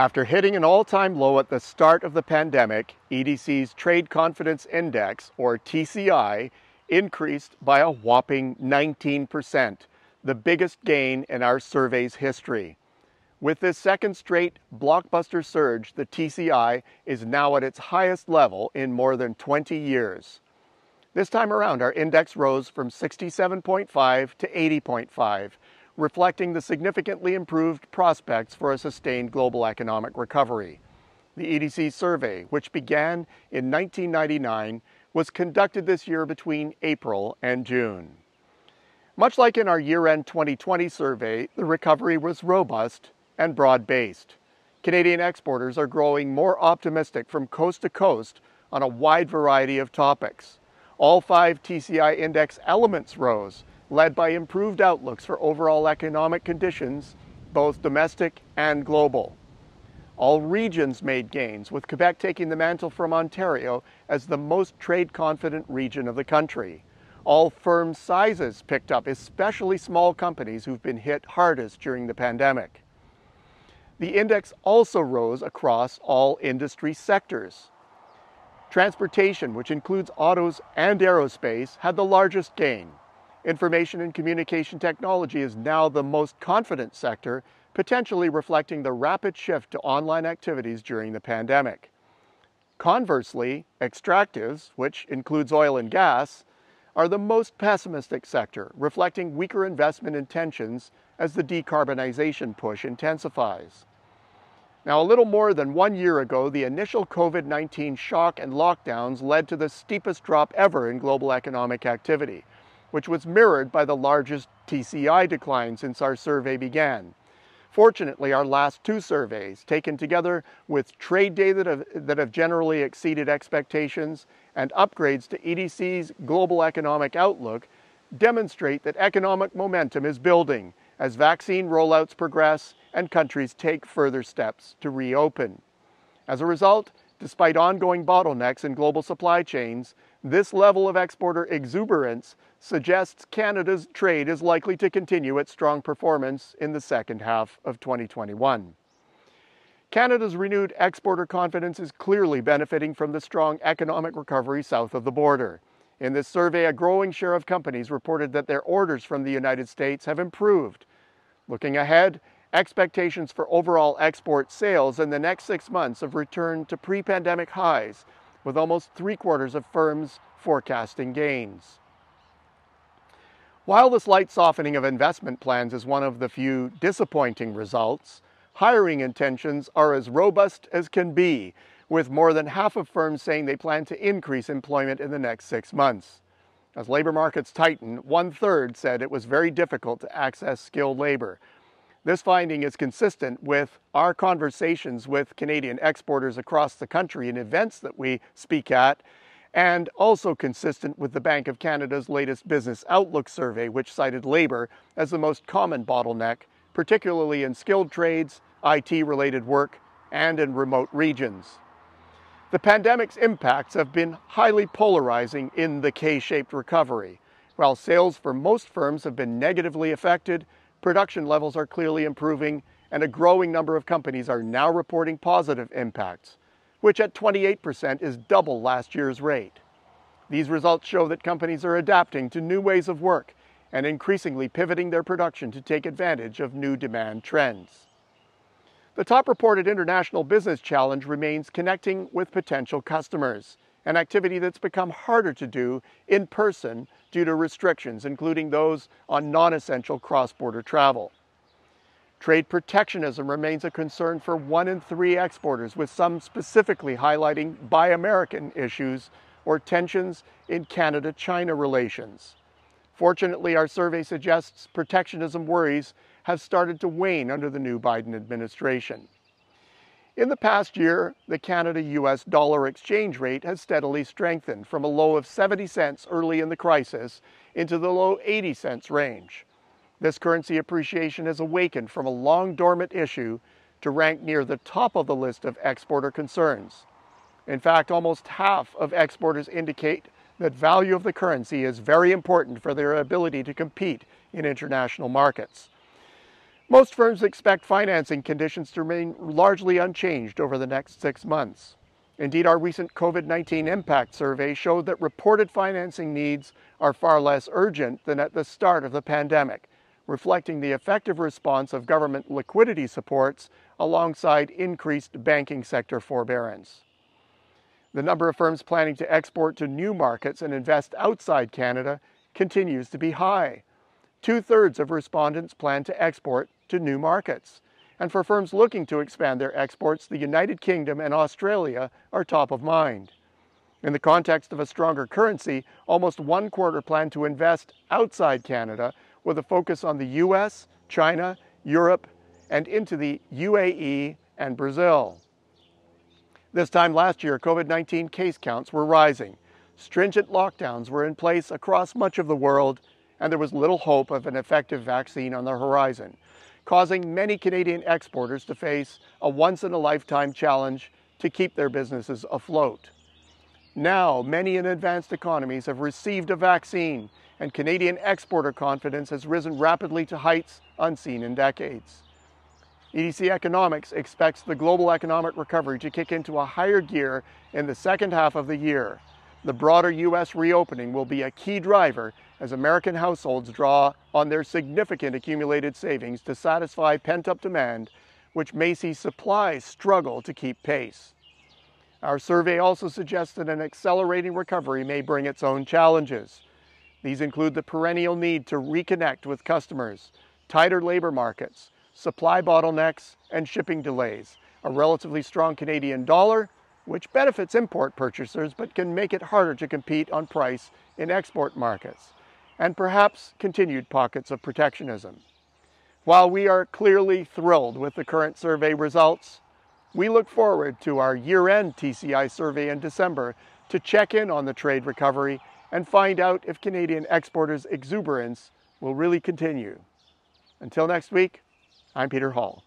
After hitting an all-time low at the start of the pandemic, EDC's Trade Confidence Index, or TCI, increased by a whopping 19%, the biggest gain in our survey's history. With this second straight blockbuster surge, the TCI is now at its highest level in more than 20 years. This time around, our index rose from 67.5 to 80.5, reflecting the significantly improved prospects for a sustained global economic recovery. The EDC survey, which began in 1999, was conducted this year between April and June. Much like in our year-end 2020 survey, the recovery was robust and broad-based. Canadian exporters are growing more optimistic from coast to coast on a wide variety of topics. All 5 TCI index elements rose, led by improved outlooks for overall economic conditions, both domestic and global. All regions made gains, with Quebec taking the mantle from Ontario as the most trade-confident region of the country. All firm sizes picked up, especially small companies who've been hit hardest during the pandemic. The index also rose across all industry sectors. Transportation, which includes autos and aerospace, had the largest gain. Information and communication technology is now the most confident sector, potentially reflecting the rapid shift to online activities during the pandemic. Conversely, extractives, which includes oil and gas, are the most pessimistic sector, reflecting weaker investment intentions as the decarbonization push intensifies. Now, a little more than 1 year ago, the initial COVID-19 shock and lockdowns led to the steepest drop ever in global economic activity, which was mirrored by the largest TCI decline since our survey began. Fortunately, our last 2 surveys, taken together with trade data that have generally exceeded expectations and upgrades to EDC's global economic outlook, demonstrate that economic momentum is building as vaccine rollouts progress and countries take further steps to reopen. As a result, despite ongoing bottlenecks in global supply chains, this level of exporter exuberance suggests Canada's trade is likely to continue its strong performance in the second half of 2021. Canada's renewed exporter confidence is clearly benefiting from the strong economic recovery south of the border. In this survey, a growing share of companies reported that their orders from the United States have improved. Looking ahead, expectations for overall export sales in the next 6 months have returned to pre-pandemic highs, with almost 3/4 of firms forecasting gains. While the slight softening of investment plans is one of the few disappointing results, hiring intentions are as robust as can be, with more than half of firms saying they plan to increase employment in the next 6 months. As labor markets tighten, 1/3 said it was very difficult to access skilled labor. This finding is consistent with our conversations with Canadian exporters across the country in events that we speak at, and also consistent with the Bank of Canada's latest Business Outlook survey, which cited labor as the most common bottleneck, particularly in skilled trades, IT-related work, and in remote regions. The pandemic's impacts have been highly polarizing in the K-shaped recovery. While sales for most firms have been negatively affected, production levels are clearly improving, and a growing number of companies are now reporting positive impacts, which at 28% is double last year's rate. These results show that companies are adapting to new ways of work and increasingly pivoting their production to take advantage of new demand trends. The top reported international business challenge remains connecting with potential customers, an activity that's become harder to do in person due to restrictions, including those on non-essential cross-border travel. Trade protectionism remains a concern for 1 in 3 exporters, with some specifically highlighting Buy American issues or tensions in Canada-China relations. Fortunately, our survey suggests protectionism worries have started to wane under the new Biden administration. In the past year, the Canada-US dollar exchange rate has steadily strengthened from a low of 70 cents early in the crisis into the low 80 cents range. This currency appreciation has awakened from a long dormant issue to rank near the top of the list of exporter concerns. In fact, almost half of exporters indicate that value of the currency is very important for their ability to compete in international markets. Most firms expect financing conditions to remain largely unchanged over the next 6 months. Indeed, our recent COVID-19 impact survey showed that reported financing needs are far less urgent than at the start of the pandemic, reflecting the effective response of government liquidity supports alongside increased banking sector forbearance. The number of firms planning to export to new markets and invest outside Canada continues to be high. 2/3 of respondents plan to export to new markets. And for firms looking to expand their exports, the United Kingdom and Australia are top of mind. In the context of a stronger currency, almost 1/4 plan to invest outside Canada with a focus on the US, China, Europe, and into the UAE and Brazil. This time last year, COVID-19 case counts were rising. Stringent lockdowns were in place across much of the world, and there was little hope of an effective vaccine on the horizon, causing many Canadian exporters to face a once-in-a-lifetime challenge to keep their businesses afloat. Now, many in advanced economies have received a vaccine, and Canadian exporter confidence has risen rapidly to heights unseen in decades. EDC Economics expects the global economic recovery to kick into a higher gear in the second half of the year. The broader U.S. reopening will be a key driver as American households draw on their significant accumulated savings to satisfy pent-up demand, which may see supply struggle to keep pace. Our survey also suggests that an accelerating recovery may bring its own challenges. These include the perennial need to reconnect with customers, tighter labor markets, supply bottlenecks, and shipping delays, a relatively strong Canadian dollar, which benefits import purchasers but can make it harder to compete on price in export markets, and perhaps continued pockets of protectionism. While we are clearly thrilled with the current survey results, we look forward to our year-end TCI survey in December to check in on the trade recovery and find out if Canadian exporters' exuberance will really continue. Until next week, I'm Peter Hall.